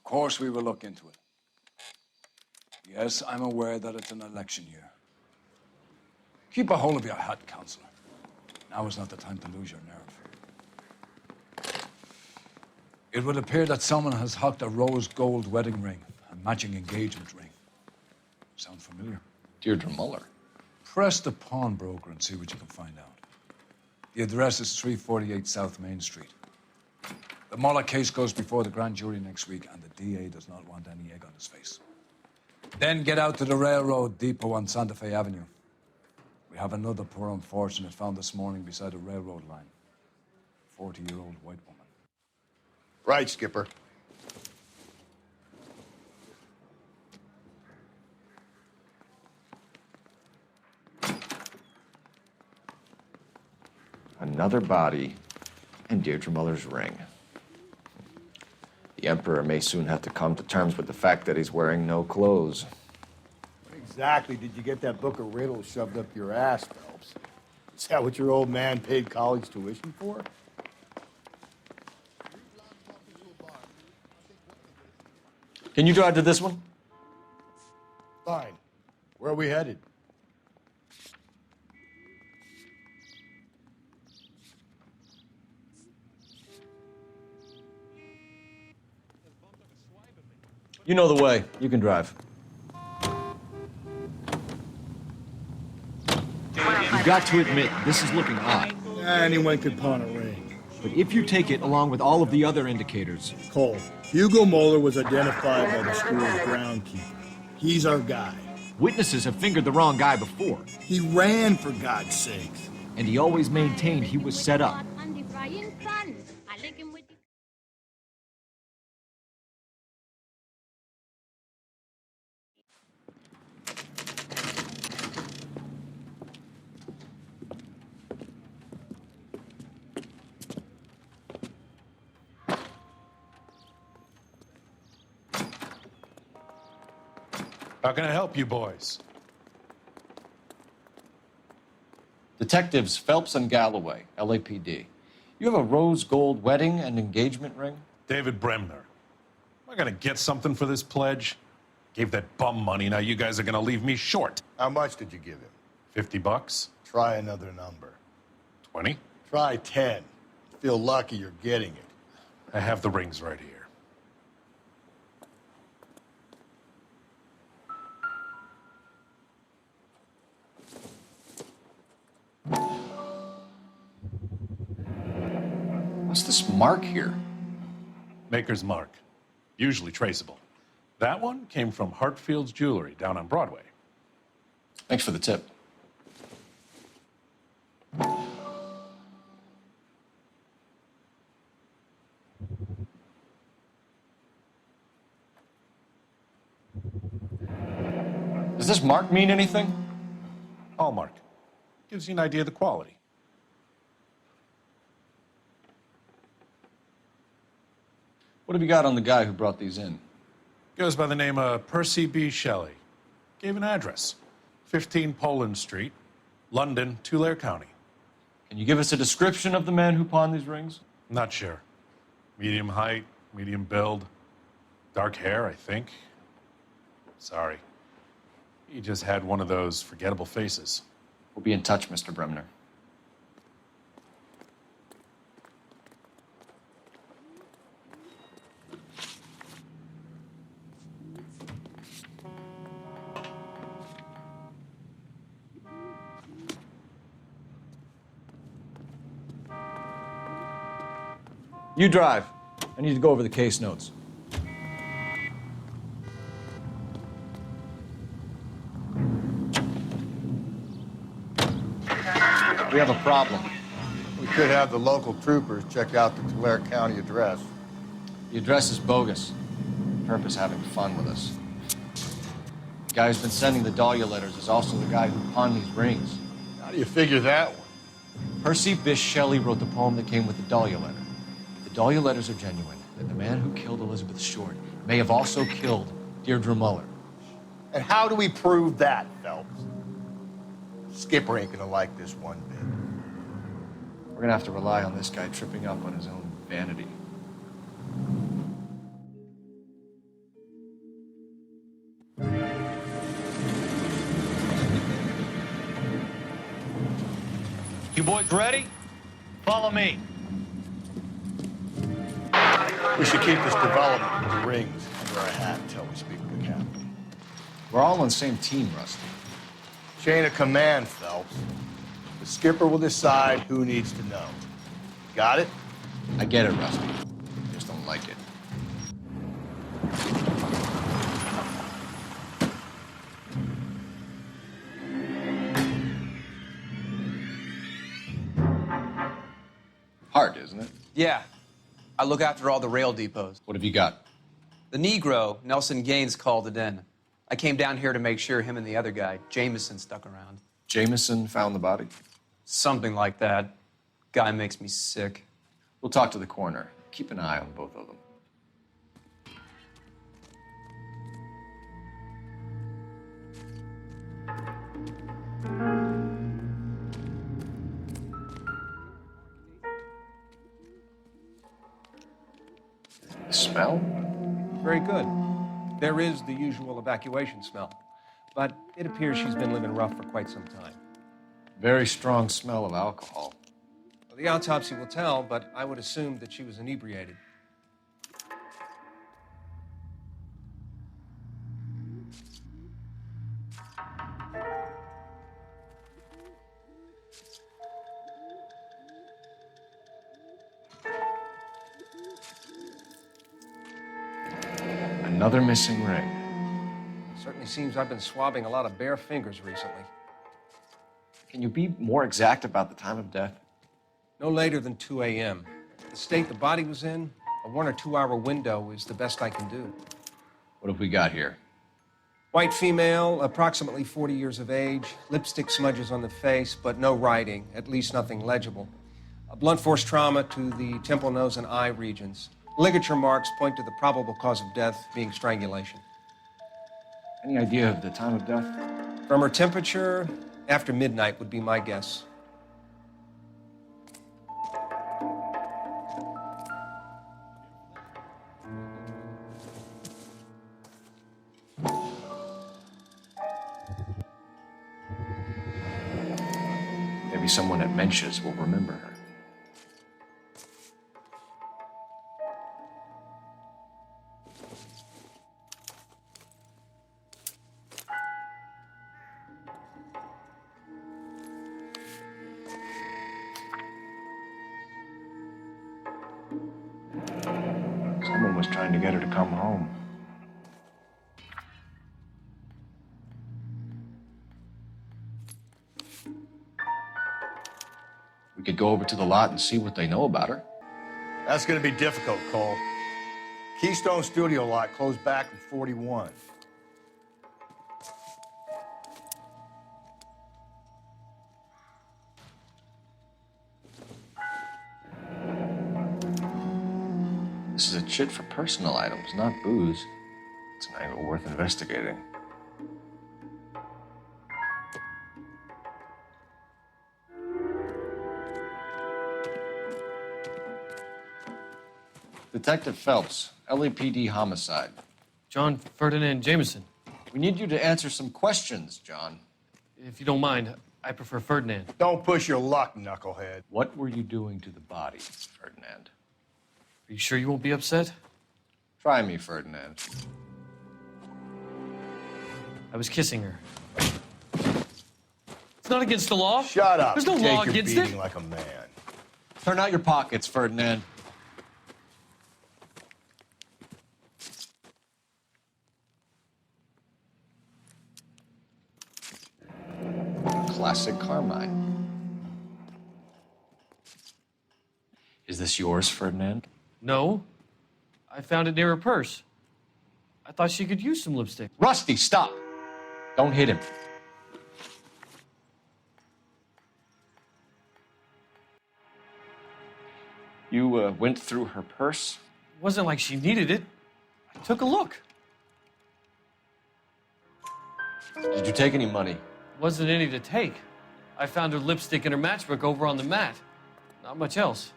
course we will look into it. Yes, I'm aware that it's an election year. Keep a hold of your hat, Counselor. Now is not the time to lose your nerve. It would appear that someone has hocked a rose gold wedding ring and matching engagement ring. Sound familiar? Deirdre Muller. Press the pawnbroker and see what you can find out. The address is 348 South Main Street. The Muller case goes before the grand jury next week, and the DA does not want any egg on his face. Then get out to the railroad depot on Santa Fe Avenue. We have another poor unfortunate found this morning beside a railroad line. 40-year-old white woman. Right, Skipper. Another body and Deirdre Muller's ring. The Emperor may soon have to come to terms with the fact that he's wearing no clothes. What exactly did you get that book of riddles shoved up your ass, Phelps? Is that what your old man paid college tuition for? Can you drive to this one? Fine. Where are we headed? You know the way. You can drive. You've got to admit, this is looking odd. Anyone could pawn a ring. But if you take it along with all of the other indicators... Cole, Hugo Muller was identified by the school's groundkeeper. He's our guy. Witnesses have fingered the wrong guy before. He ran, for God's sakes. And he always maintained he was set up. How can I help you boys? Detectives Phelps and Galloway, LAPD. You have a rose gold wedding and engagement ring? David Bremner. Am I gonna get something for this pledge? Gave that bum money, now you guys are gonna leave me short. How much did you give him? 50 bucks? Try another number. 20? Try 10. Feel lucky you're getting it. I have the rings right here. What's this mark here? Maker's mark. Usually traceable. That one came from Hartfield's Jewelry down on Broadway. Thanks for the tip. Does this mark mean anything? Hallmark. Gives you an idea of the quality. What have you got on the guy who brought these in? Goes by the name of Percy B. Shelley. Gave an address. 15 Poland Street, London, Tulare County. Can you give us a description of the man who pawned these rings? Not sure. Medium height, medium build. Dark hair, I think. Sorry. He just had one of those forgettable faces. We'll be in touch, Mr. Bremner. You drive. I need to go over the case notes. We have a problem. We could have the local troopers check out the Tulare County address. The address is bogus. Herb is having fun with us. The guy who's been sending the Dahlia letters is also the guy who pawned these rings. How do you figure that one? Percy Bysshe Shelley wrote the poem that came with the Dahlia letter. If the Dahlia letters are genuine, then the man who killed Elizabeth Short may have also killed Deirdre Muller. And how do we prove that, Phelps? Skipper ain't gonna like this one bit. We're gonna have to rely on this guy tripping up on his own vanity. You boys ready? Follow me. We should keep this development with the rings under our hat until we speak with the captain. We're all on the same team, Rusty. Chain of command, Phelps. The skipper will decide who needs to know. Got it? I get it, Rusty. Just don't like it. Hard, isn't it? Yeah. I look after all the rail depots. What have you got? The Negro, Nelson Gaines, called it in. I came down here to make sure him and the other guy, Jameson, stuck around. Jameson found the body? Something like that. Guy makes me sick. We'll talk to the coroner. Keep an eye on both of them. The smell? Very good. There is the usual evacuation smell, but it appears she's been living rough for quite some time. Very strong smell of alcohol. Well, the autopsy will tell, but I would assume that she was inebriated. Another missing ring. Certainly seems I've been swabbing a lot of bare fingers recently. Can you be more exact about the time of death? No later than 2 a.m. The state the body was in, a 1 or 2 hour window is the best I can do. What have we got here? White female, approximately 40 years of age, lipstick smudges on the face, but no writing, at least nothing legible. A blunt force trauma to the temple, nose, and eye regions. Ligature marks point to the probable cause of death being strangulation. Any idea of the time of death? From her temperature, after midnight would be my guess. Maybe someone at Mensch's will remember her. Someone was trying to get her to come home. We could go over to the lot and see what they know about her. That's gonna be difficult, Cole. Keystone Studio lot closed back in 41. This is a chit for personal items, not booze. It's an angle worth investigating. Detective Phelps, LAPD homicide. John Ferdinand Jameson. We need you to answer some questions, John. If you don't mind, I prefer Ferdinand. Don't push your luck, knucklehead. What were you doing to the body, Ferdinand? Are you sure you won't be upset? Try me, Ferdinand. I was kissing her. It's not against the law. Shut up. There's no Take law your against beating it. like a man. Turn out your pockets, Ferdinand. Classic Carmine. Is this yours, Ferdinand? No. I found it near her purse. I thought she could use some lipstick. Rusty, stop! Don't hit him. You went through her purse? It wasn't like she needed it. I took a look. Did you take any money? Wasn't any to take. I found her lipstick and her matchbook over on the mat. Not much else.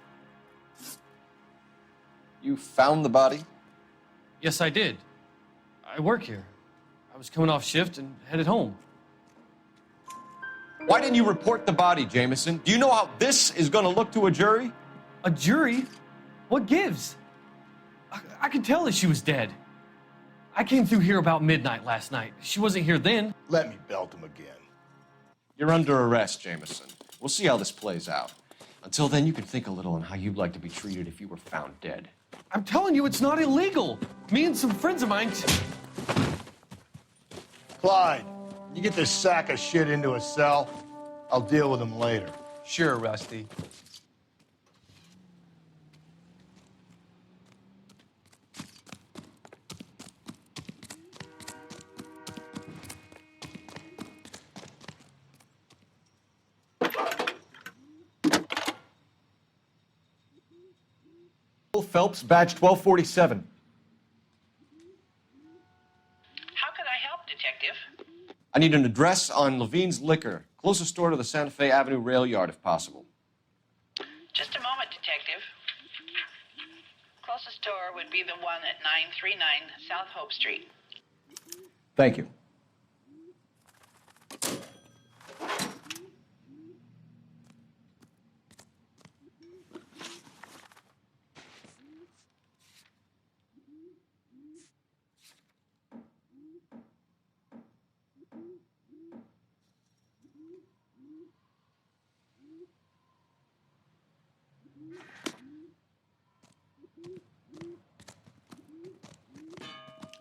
You found the body? Yes, I did. I work here. I was coming off shift and headed home. Why didn't you report the body, Jameson? Do you know how this is going to look to a jury? A jury? What gives? I could tell that she was dead. I came through here about midnight last night. She wasn't here then. Let me belt him again. You're under arrest, Jameson. We'll see how this plays out. Until then, you can think a little on how you'd like to be treated if you were found dead. I'm telling you, it's not illegal. Me and some friends of mine. Clyde, you get this sack of shit into a cell. I'll deal with him later. Sure, Rusty. Phelps, badge 1247. How can I help, Detective? I need an address on Levine's Liquor. Closest store to the Santa Fe Avenue rail yard, if possible. Just a moment, Detective. Closest store would be the one at 939 South Hope Street. Thank you.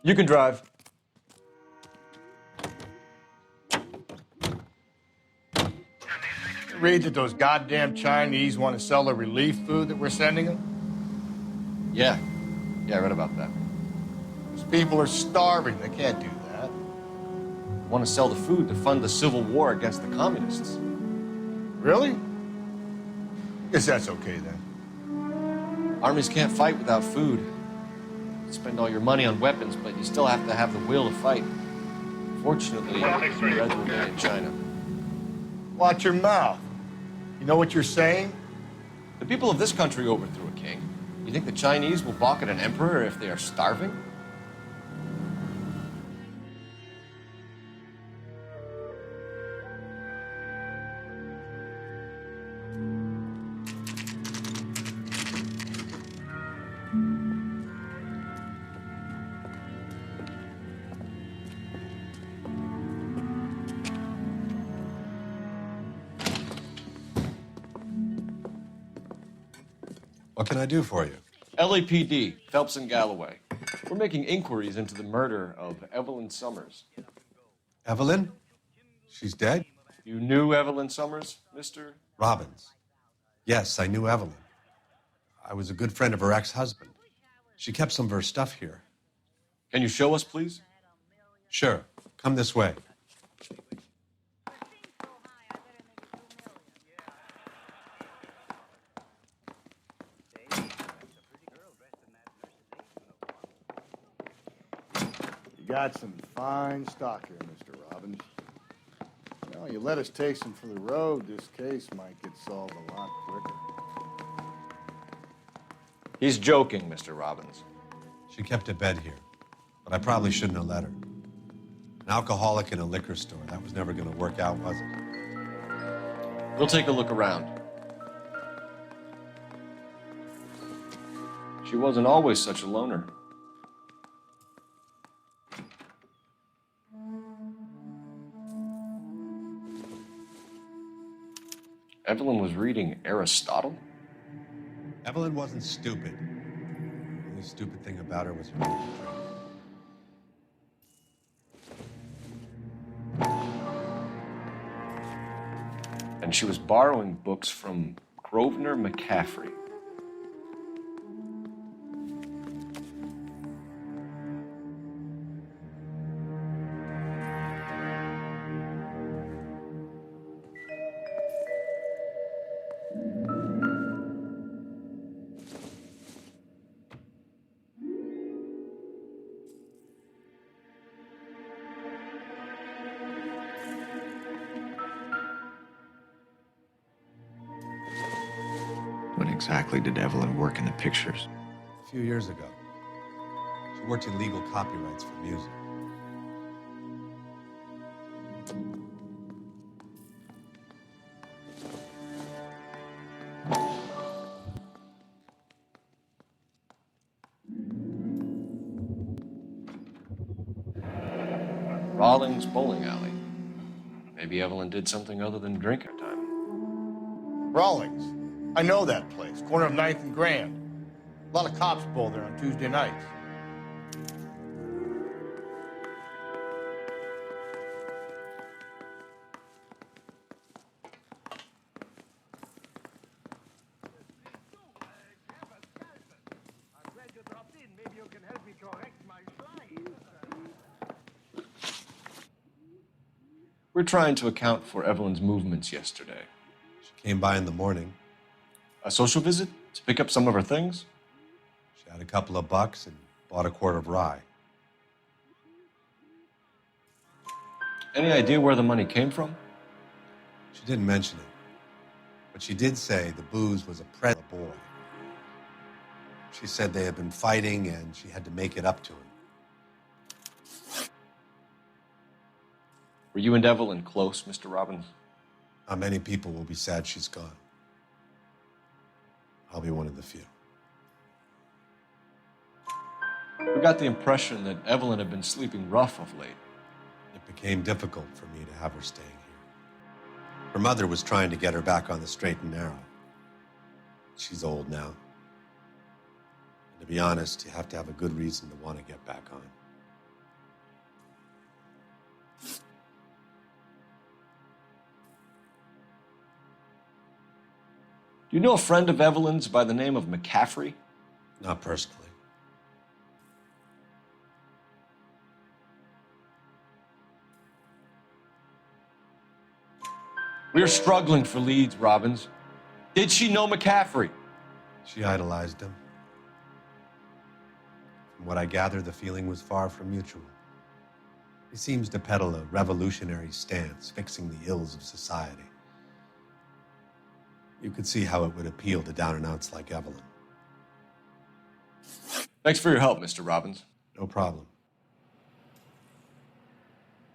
You can drive. Read that those goddamn Chinese want to sell the relief food that we're sending them? Yeah, I read about that. These people are starving. They can't do that. Want to sell the food to fund the civil war against the communists. Really? Guess that's okay then. Armies can't fight without food. You spend all your money on weapons, but you still have to have the will to fight. Fortunately, the Reds were made in China. Watch your mouth. You know what you're saying? The people of this country overthrew a king. You think the Chinese will balk at an emperor if they are starving? What can I do for you? LAPD, Phelps and Galloway. We're making inquiries into the murder of Evelyn Summers. Evelyn? She's dead? You knew Evelyn Summers, Mr. Robbins. Yes, I knew Evelyn. I was a good friend of her ex-husband. She kept some of her stuff here. Can you show us, please? Sure. Come this way. You got some fine stock here, Mr. Robbins. Well, you let us take some for the road, this case might get solved a lot quicker. He's joking, Mr. Robbins. She kept a bed here, but I probably shouldn't have let her. An alcoholic in a liquor store. That was never going to work out, was it? We'll take a look around. She wasn't always such a loner. Evelyn was reading Aristotle? Evelyn wasn't stupid. The only stupid thing about her was her drink. And she was borrowing books from Grosvenor McCaffrey. When exactly did Evelyn work in the pictures? A few years ago. She worked in legal copyrights for music. Rawlings Bowling Alley. Maybe Evelyn did something other than drink her time. Rawlings. I know that place. Corner of 9th and Grand. A lot of cops bowl there on Tuesday nights. We're trying to account for Evelyn's movements yesterday. She came by in the morning. A social visit to pick up some of her things? She had a couple of bucks and bought a quart of rye. Any idea where the money came from? She didn't mention it, but she did say the booze was a present for the boy. She said they had been fighting and she had to make it up to him. Were you and Evelyn close, Mr. Robbins? Not many people will be sad she's gone. I'll be one of the few. We got the impression that Evelyn had been sleeping rough of late. It became difficult for me to have her staying here. Her mother was trying to get her back on the straight and narrow. She's old now. And to be honest, you have to have a good reason to want to get back on. Do you know a friend of Evelyn's by the name of McCaffrey? Not personally. We're struggling for leads, Robbins. Did she know McCaffrey? She idolized him. From what I gather, the feeling was far from mutual. He seems to peddle a revolutionary stance, fixing the ills of society. You could see how it would appeal to down-and-outs like Evelyn. Thanks for your help, Mr. Robbins. No problem.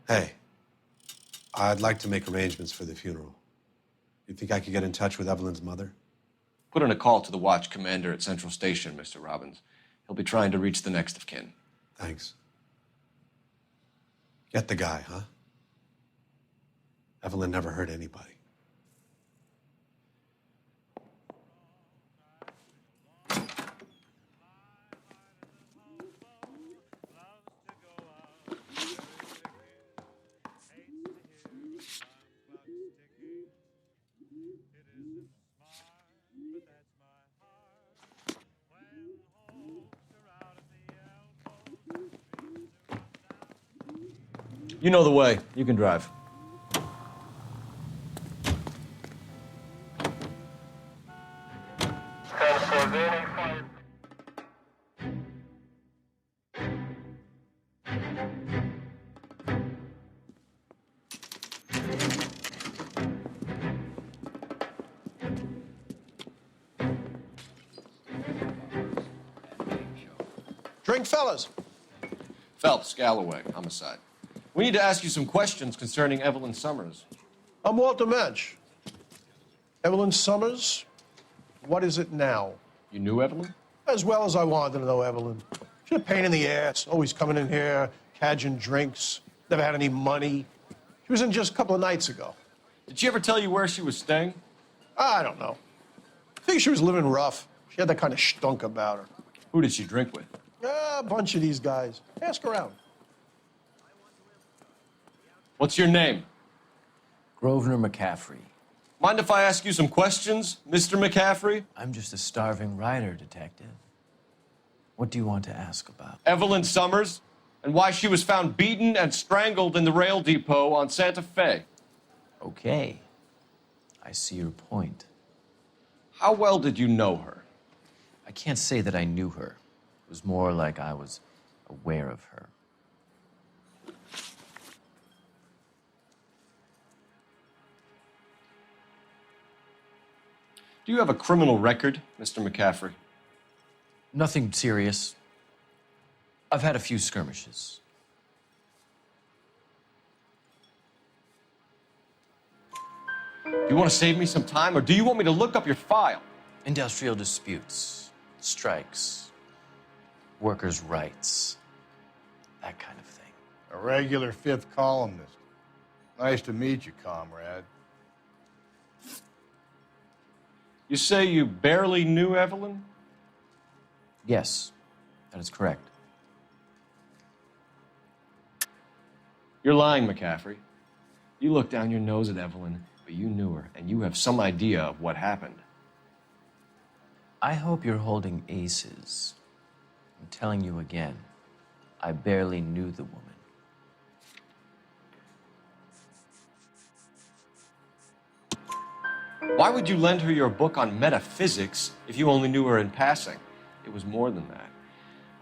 Hey, I'd like to make arrangements for the funeral. You think I could get in touch with Evelyn's mother? Put in a call to the watch commander at Central Station, Mr. Robbins. He'll be trying to reach the next of kin. Thanks. Get the guy, huh? Evelyn never hurt anybody. You know the way. You can drive. Drink, fellas. Phelps, Galloway, homicide. We need to ask you some questions concerning Evelyn Summers. I'm Walter Mensch. Evelyn Summers, what is it now? You knew Evelyn? As well as I wanted to know Evelyn. She's a pain in the ass, always coming in here, cadging drinks, never had any money. She was in just a couple of nights ago. Did she ever tell you where she was staying? I don't know. I think she was living rough. She had that kind of stunk about her. Who did she drink with? A bunch of these guys. Ask around. What's your name? Grosvenor McCaffrey. Mind if I ask you some questions, Mr. McCaffrey? I'm just a starving writer, detective. What do you want to ask about? Evelyn Summers, and why she was found beaten and strangled in the rail depot on Santa Fe. Okay. I see your point. How well did you know her? I can't say that I knew her. It was more like I was aware of her. Do you have a criminal record, Mr. McCaffrey? Nothing serious. I've had a few skirmishes. Do you want to save me some time, or do you want me to look up your file? Industrial disputes, strikes, workers' rights, that kind of thing. A regular fifth columnist. Nice to meet you, comrade. You say you barely knew Evelyn? Yes, that is correct. You're lying, McCaffrey. You looked down your nose at Evelyn, but you knew her, and you have some idea of what happened. I hope you're holding aces. I'm telling you again, I barely knew the woman. Why would you lend her your book on metaphysics if you only knew her in passing? It was more than that.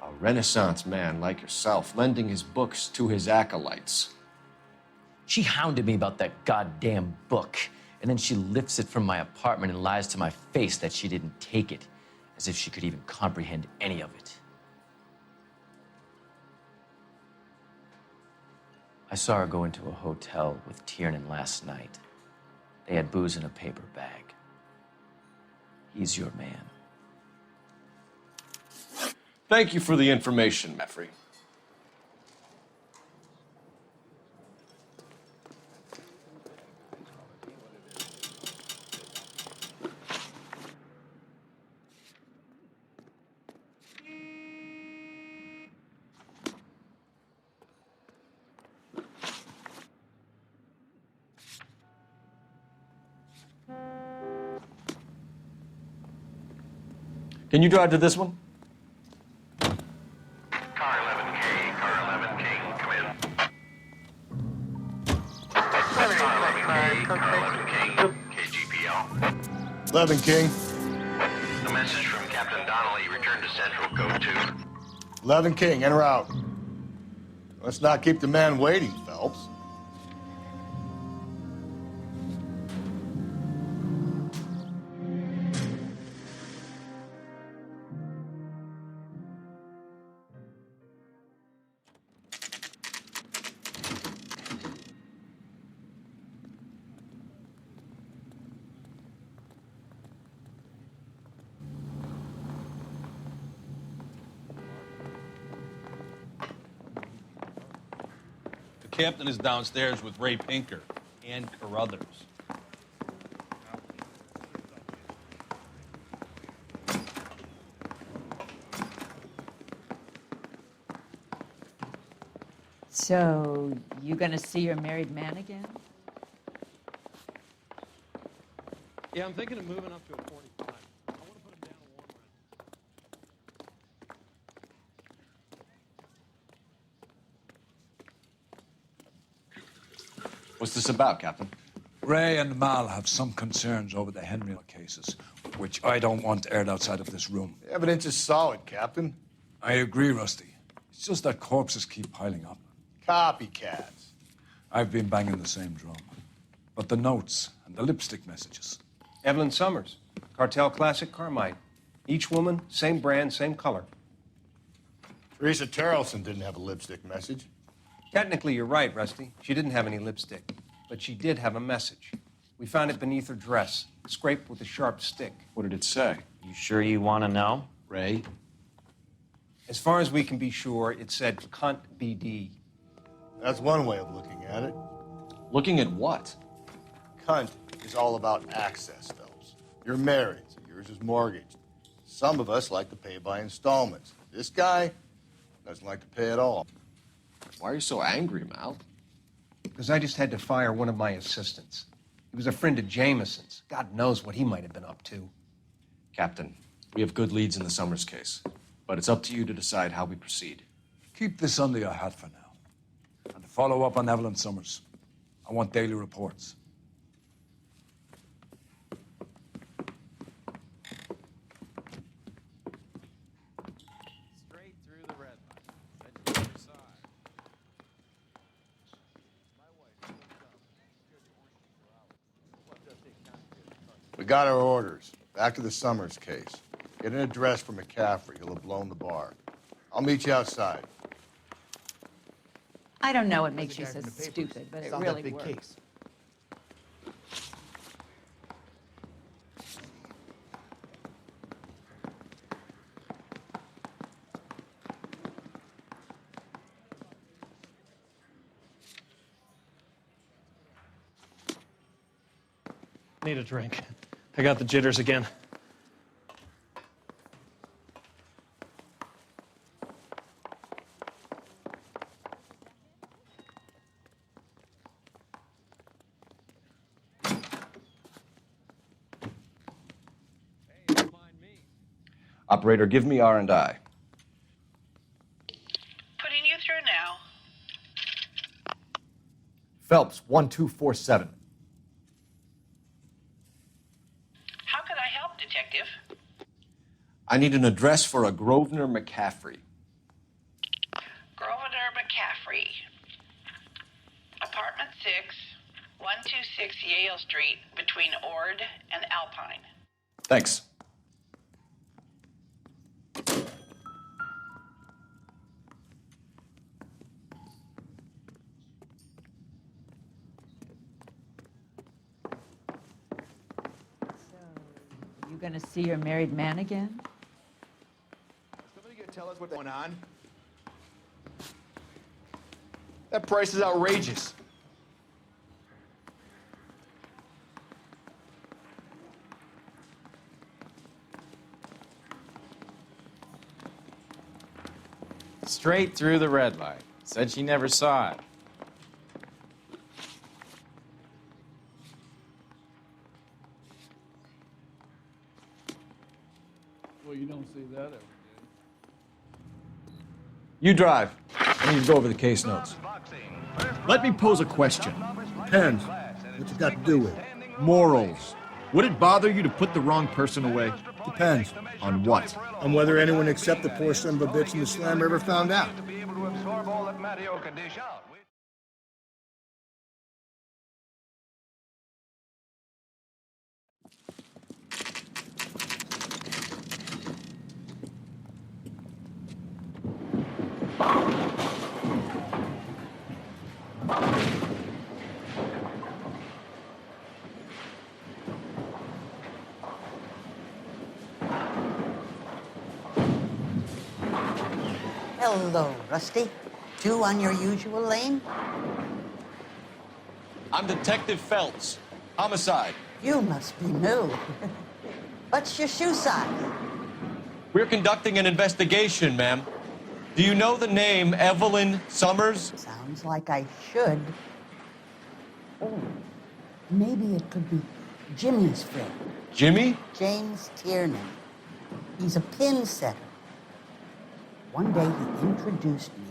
A Renaissance man like yourself lending his books to his acolytes. She hounded me about that goddamn book, and then she lifts it from my apartment and lies to my face that she didn't take it, as if she could even comprehend any of it. I saw her go into a hotel with Tiernan last night. They had booze in a paper bag. He's your man. Thank you for the information, McCaffrey. Can you drive to this one? Car 11K, car 11K, come in. Car 11K, KGPL. 11 King. A message from Captain Donnelly. Return to Central, code 2. 11 King, en route. Let's not keep the man waiting, Phelps. The captain is downstairs with Ray Pinker and Carruthers. So, you gonna see your married man again? Yeah, I'm thinking of moving up to a 45. I want to put him down a warm run. What's this about, Captain? Ray and Mal have some concerns over the Henry cases, which I don't want aired outside of this room. The evidence is solid, Captain. I agree, Rusty. It's just that corpses keep piling up. Copycats. I've been banging the same drum. But the notes and the lipstick messages. Evelyn Summers, Cartel Classic Carmine. Each woman, same brand, same color. Teresa Terrelson didn't have a lipstick message. Technically, you're right, Rusty. She didn't have any lipstick, but she did have a message. We found it beneath her dress, scraped with a sharp stick. What did it say? You sure you want to know? Ray? As far as we can be sure, it said cunt BD. That's one way of looking at it. Looking at what? Cunt is all about access, Phelps. You're married, so yours is mortgaged. Some of us like to pay by installments. This guy doesn't like to pay at all. Why are you so angry, Mal? Because I just had to fire one of my assistants. He was a friend of Jameson's. God knows what he might have been up to. Captain, we have good leads in the Summers case, but it's up to you to decide how we proceed. Keep this under your hat for now. And to follow up on Evelyn Summers, I want daily reports. Straight through the red line. Head to the other side. We got our orders. Back to the Summers case. Get an address for McCaffrey. He'll have blown the bar. I'll meet you outside. I don't know what makes you so stupid, but it really works. Need a drink. I got the jitters again. Operator, give me R&I. Putting you through now. Phelps, 1247. How could I help, Detective? I need an address for a Grosvenor McCaffrey. Grosvenor McCaffrey. Apartment 6, 126 Yale Street, between Ord and Alpine. Thanks. You gonna see your married man again? Somebody gonna tell us what's going on? That price is outrageous. Straight through the red light. Said she never saw it. Well, you don't see that every day. You drive. I need to go over the case notes. Let me pose a question. Depends. What's it got to do with it? Morals. Would it bother you to put the wrong person away? Depends. On what? On whether anyone except the poor son of a bitch in the slammer ever found out. Hello, Rusty. Two on your usual lane? I'm Detective Phelps. Homicide. You must be new. What's your shoe size? We're conducting an investigation, ma'am. Do you know the name Evelyn Summers? Sounds like I should. Oh, maybe it could be Jimmy's friend. Jimmy? James Tiernan. He's a pin setter. One day he introduced me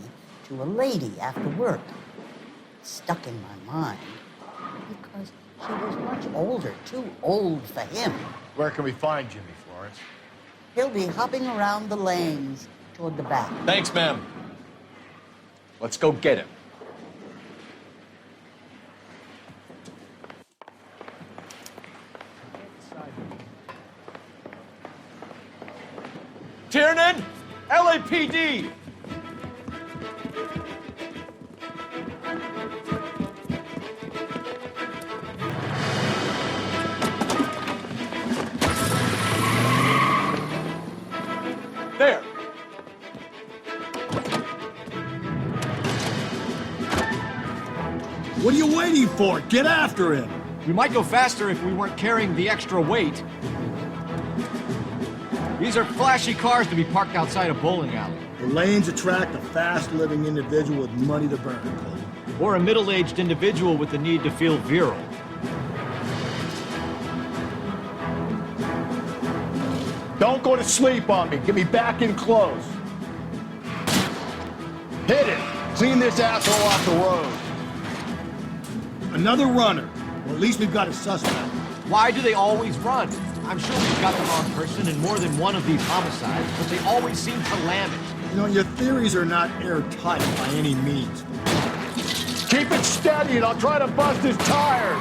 to a lady after work. Stuck in my mind because she was much older, too old for him. Where can we find Jimmy, Florence? He'll be hopping around the lanes toward the back. Thanks, ma'am. Let's go get him. Tiernan! LAPD! There! What are you waiting for? Get after him! We might go faster if we weren't carrying the extra weight. These are flashy cars to be parked outside a bowling alley. The lanes attract a fast-living individual with money to burn, Cole. Or a middle-aged individual with the need to feel virile. Don't go to sleep on me. Get me back in close. Hit it. Clean this asshole off the road. Another runner. Well, at least we've got a suspect. Why do they always run? I'm sure we've got the wrong person in more than one of these homicides, but they always seem to lam it. You know, your theories are not airtight by any means. Keep it steady and I'll try to bust his tires.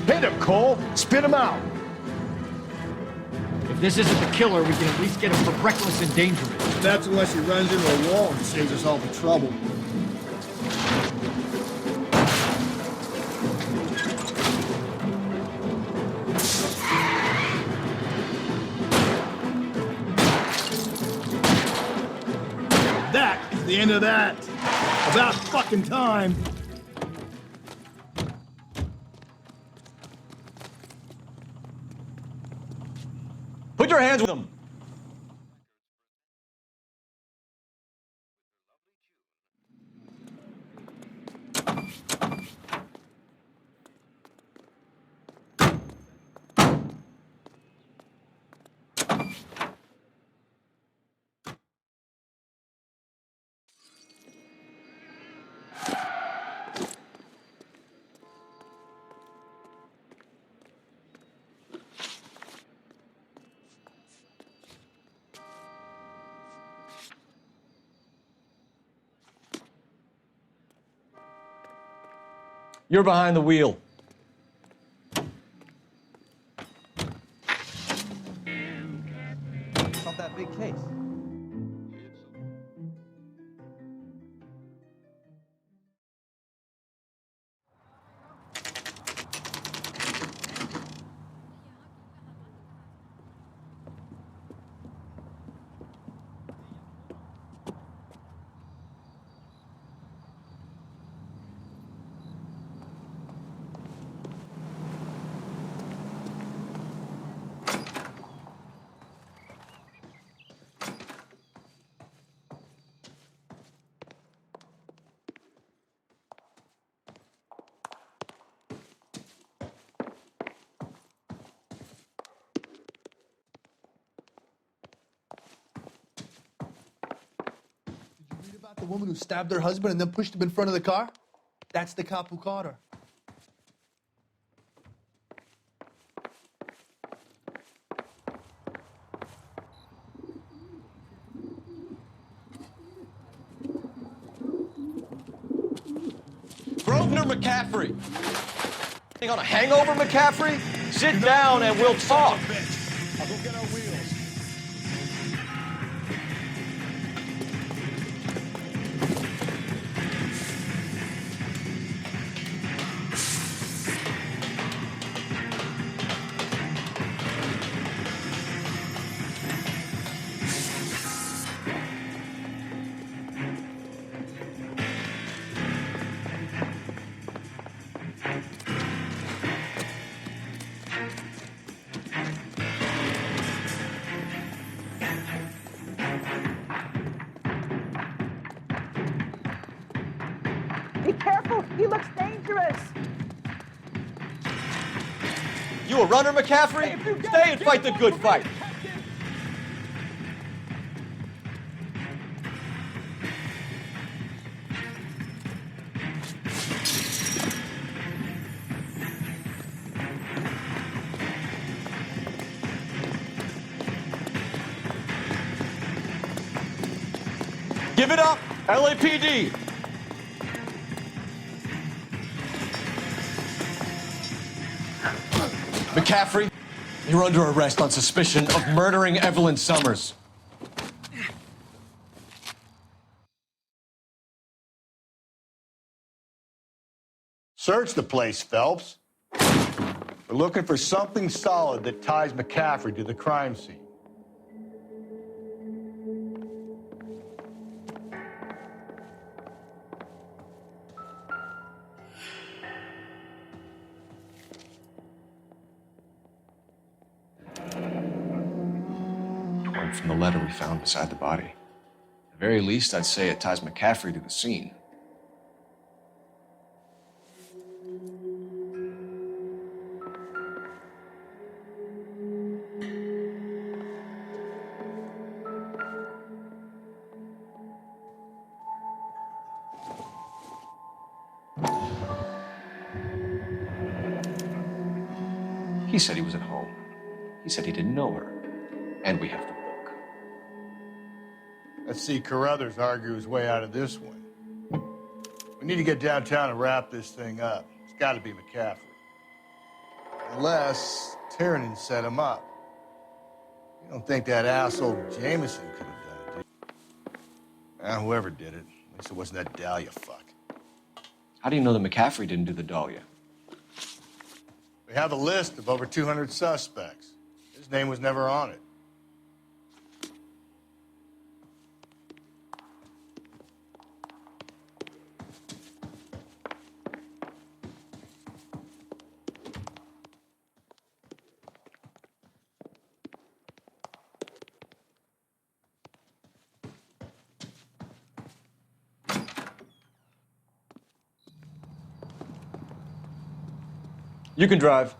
Hit him, Cole. Spit him out. If this isn't the killer, we can at least get him for reckless endangerment. That's unless he runs into a wall and saves us all the trouble. That is the end of that. About fucking time. Put your hands with them. You're behind the wheel. It's not that big case. About the woman who stabbed her husband and then pushed him in front of the car? That's the cop who caught her. Grosvenor McCaffrey. Think on a hangover, McCaffrey? Sit down and we'll talk. I'll go get our wheels. Be careful, he looks dangerous. You a runner, McCaffrey? Stay and fight the good fight. Give it up, LAPD. McCaffrey, you're under arrest on suspicion of murdering Evelyn Summers. Search the place, Phelps. We're looking for something solid that ties McCaffrey to the crime scene. Torn from the letter we found beside the body. At the very least, I'd say it ties McCaffrey to the scene. He said he was at home. He said he didn't know her. And we have the book. Let's see Carruthers argue his way out of this one. We need to get downtown and wrap this thing up. It's got to be McCaffrey. Unless Tiernan set him up. You don't think that asshole Jameson could have done it, do you? Whoever did it. At least it wasn't that Dahlia fuck. How do you know that McCaffrey didn't do the Dahlia? We have a list of over 200 suspects. His name was never on it. You can drive.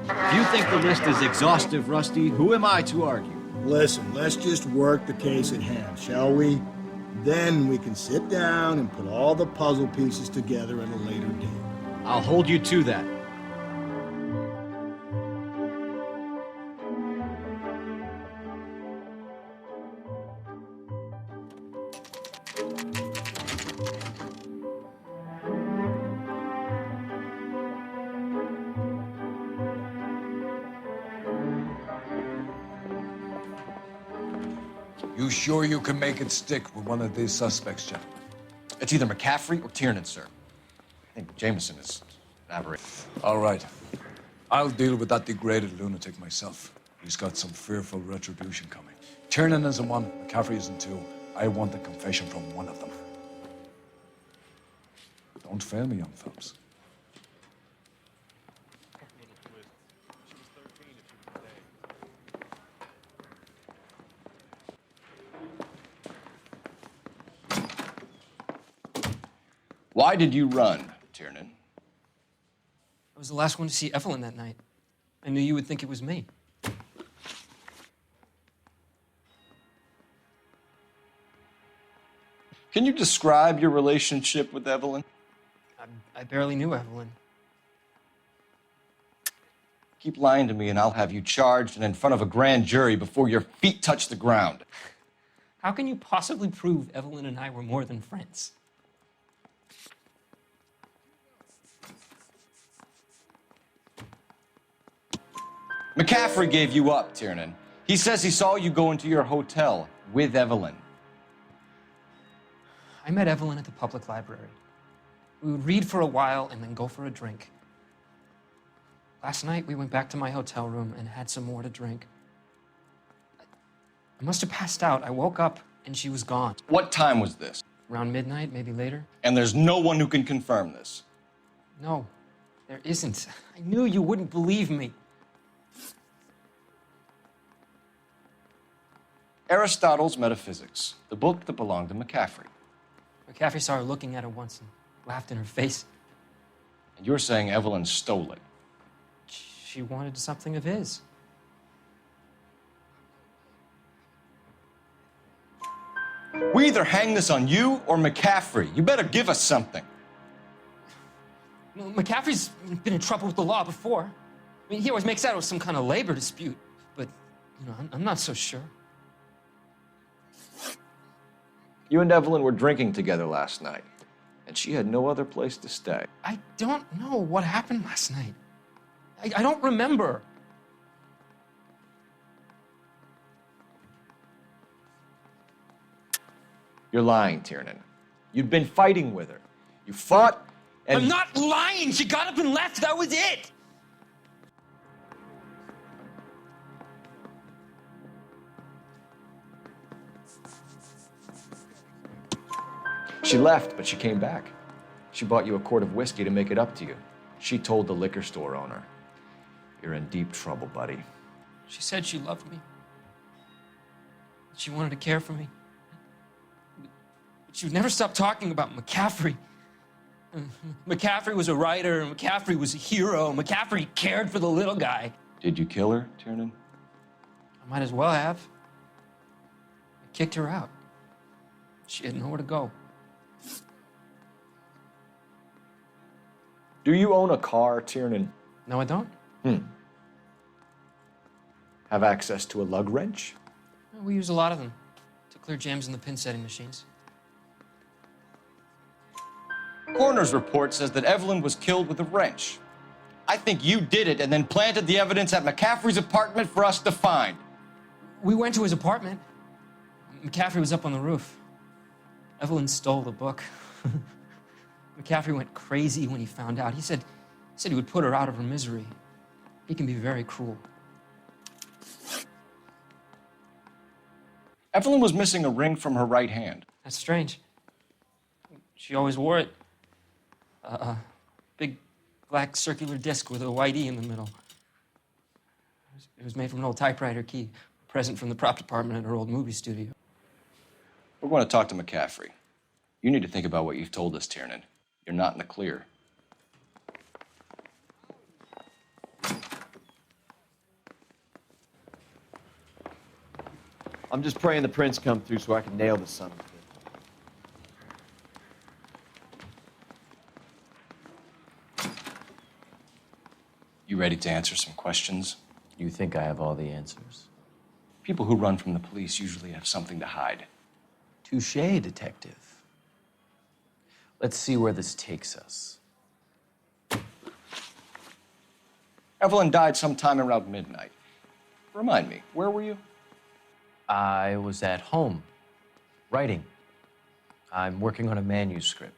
If you think the list is exhaustive, Rusty, who am I to argue? Listen, let's just work the case at hand, shall we? Then we can sit down and put all the puzzle pieces together at a later date. I'll hold you to that. You sure you can make it stick with one of these suspects, gentlemen? It's either McCaffrey or Tiernan, sir. I think Jameson is aberrated. All right. I'll deal with that degraded lunatic myself. He's got some fearful retribution coming. Tiernan isn't one, McCaffrey isn't two. I want a confession from one of them. Don't fail me, young Phelps. Why did you run, Tiernan? I was the last one to see Evelyn that night. I knew you would think it was me. Can you describe your relationship with Evelyn? I barely knew Evelyn. Keep lying to me and I'll have you charged and in front of a grand jury before your feet touch the ground. How can you possibly prove Evelyn and I were more than friends? McCaffrey gave you up, Tiernan. He says he saw you go into your hotel with Evelyn. I met Evelyn at the public library. We would read for a while and then go for a drink. Last night, we went back to my hotel room and had some more to drink. I must have passed out. I woke up and she was gone. What time was this? Around midnight, maybe later. And there's no one who can confirm this. No, there isn't. I knew you wouldn't believe me. Aristotle's Metaphysics, the book that belonged to McCaffrey. McCaffrey saw her looking at it once and laughed in her face. And you're saying Evelyn stole it. She wanted something of his. We either hang this on you or McCaffrey. You better give us something. Well, McCaffrey's been in trouble with the law before. I mean, he always makes out it was some kind of labor dispute, but, I'm not so sure. You and Evelyn were drinking together last night, and she had no other place to stay. I don't know what happened last night. I don't remember. You're lying, Tiernan. You'd been fighting with her. You fought, and... I'm not lying! She got up and left, that was it! She left, but she came back. She bought you a quart of whiskey to make it up to you. She told the liquor store owner. You're in deep trouble, buddy. She said she loved me. She wanted to care for me. But she would never stop talking about McCaffrey. McCaffrey was a writer, and McCaffrey was a hero. McCaffrey cared for the little guy. Did you kill her, Tiernan? I might as well have. I kicked her out. She had nowhere to go. Do you own a car, Tiernan? No, I don't. Have access to a lug wrench? We use a lot of them to clear jams in the pin setting machines. Coroner's report says that Evelyn was killed with a wrench. I think you did it and then planted the evidence at McCaffrey's apartment for us to find. We went to his apartment. McCaffrey was up on the roof. Evelyn stole the book. McCaffrey went crazy when he found out. He said he would put her out of her misery. He can be very cruel. Evelyn was missing a ring from her right hand. That's strange. She always wore it. Big black circular disc with a white E in the middle. It was made from an old typewriter key, a present from the prop department at her old movie studio. We're going to talk to McCaffrey. You need to think about what you've told us, Tiernan. You're not in the clear. I'm just praying the prints come through so I can nail the son of a bitch. You ready to answer some questions? You think I have all the answers? People who run from the police usually have something to hide. Touché, detective. Let's see where this takes us. Evelyn died sometime around midnight. Remind me, where were you? I was at home, writing. I'm working on a manuscript.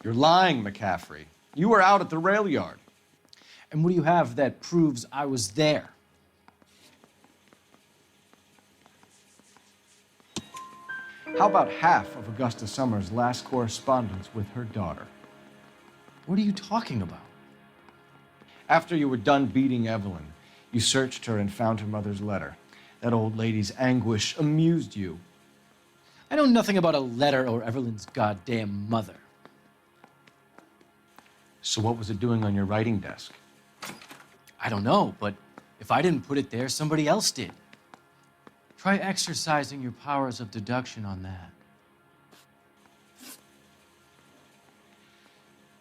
You're lying, McCaffrey. You were out at the rail yard. And what do you have that proves I was there? How about half of Augusta Summers' last correspondence with her daughter? What are you talking about? After you were done beating Evelyn, you searched her and found her mother's letter. That old lady's anguish amused you. I know nothing about a letter or Evelyn's goddamn mother. So what was it doing on your writing desk? I don't know, but if I didn't put it there, somebody else did. Try exercising your powers of deduction on that.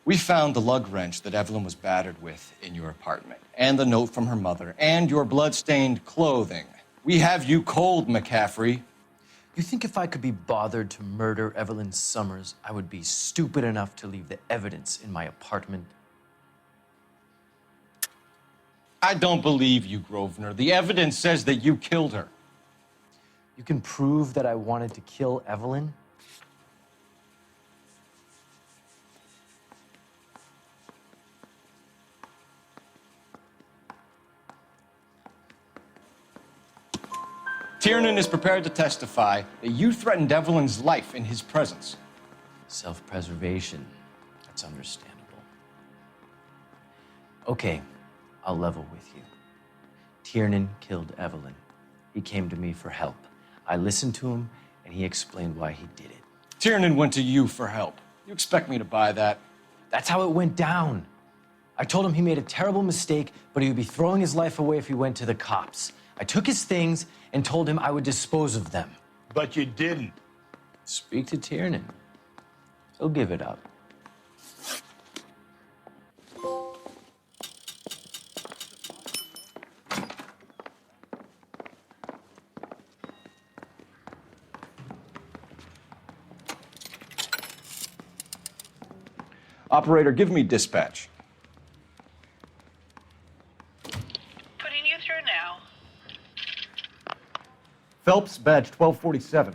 We found the lug wrench that Evelyn was battered with in your apartment, and the note from her mother, and your blood-stained clothing. We have you cold, McCaffrey. You think if I could be bothered to murder Evelyn Summers, I would be stupid enough to leave the evidence in my apartment? I don't believe you, Grosvenor. The evidence says that you killed her. You can prove that I wanted to kill Evelyn? Tiernan is prepared to testify that you threatened Evelyn's life in his presence. Self-preservation. That's understandable. Okay, I'll level with you. Tiernan killed Evelyn. He came to me for help. I listened to him, and he explained why he did it. Tiernan went to you for help. You expect me to buy that? That's how it went down. I told him he made a terrible mistake, but he would be throwing his life away if he went to the cops. I took his things and told him I would dispose of them. But you didn't. Speak to Tiernan. He'll give it up. Operator, give me dispatch. Putting you through now. Phelps, badge 1247.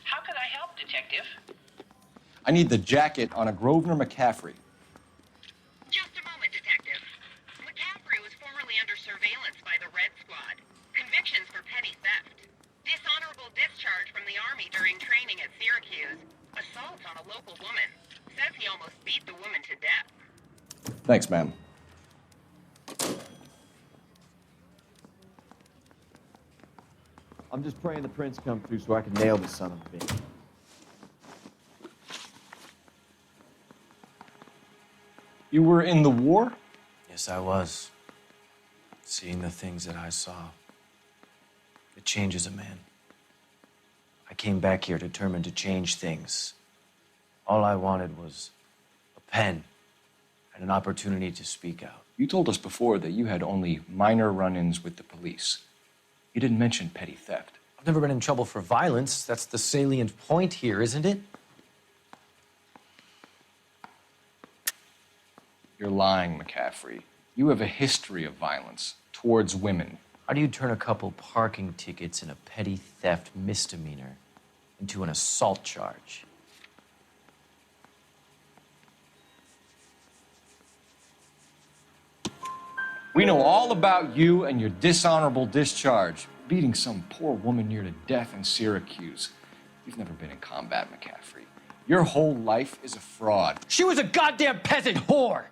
How could I help, Detective? I need the jacket on a Grosvenor McCaffrey. Just a moment, Detective. McCaffrey was formerly under surveillance by the Red Squad. Convictions for petty theft. Dishonorable discharge from the Army during training at Syracuse. Assault on a local woman. Says he almost beat the woman to death. Thanks, ma'am. I'm just praying the prints come through so I can nail the son of a bitch. You were in the war? Yes, I was. Seeing the things that I saw. It changes a man. I came back here determined to change things. All I wanted was a pen and an opportunity to speak out. You told us before that you had only minor run-ins with the police. You didn't mention petty theft. I've never been in trouble for violence. That's the salient point here, isn't it? You're lying, McCaffrey. You have a history of violence towards women. How do you turn a couple parking tickets and a petty theft misdemeanor into an assault charge? We know all about you and your dishonorable discharge, beating some poor woman near to death in Syracuse. You've never been in combat, McCaffrey. Your whole life is a fraud. She was a goddamn peasant whore.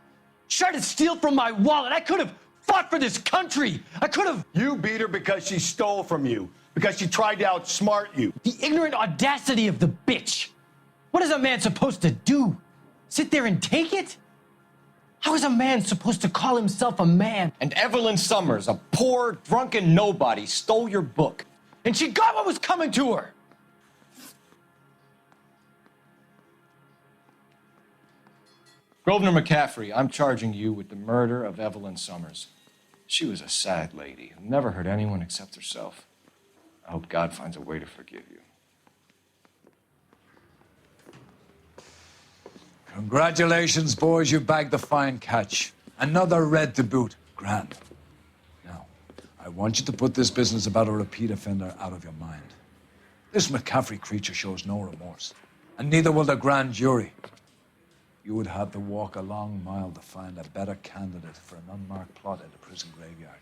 She tried to steal from my wallet. I could have fought for this country. I could have. You beat her because she stole from you, because she tried to outsmart you. The ignorant audacity of the bitch. What is a man supposed to do? Sit there and take it? How is a man supposed to call himself a man? And Evelyn Summers, a poor, drunken nobody, stole your book. And she got what was coming to her. Grosvenor McCaffrey, I'm charging you with the murder of Evelyn Summers. She was a sad lady who never hurt anyone except herself. I hope God finds a way to forgive you. Congratulations, boys. You bagged the fine catch. Another red to boot. Grand. Now, I want you to put this business about a repeat offender out of your mind. This McCaffrey creature shows no remorse, and neither will the grand jury. You would have to walk a long mile to find a better candidate for an unmarked plot in the prison graveyard.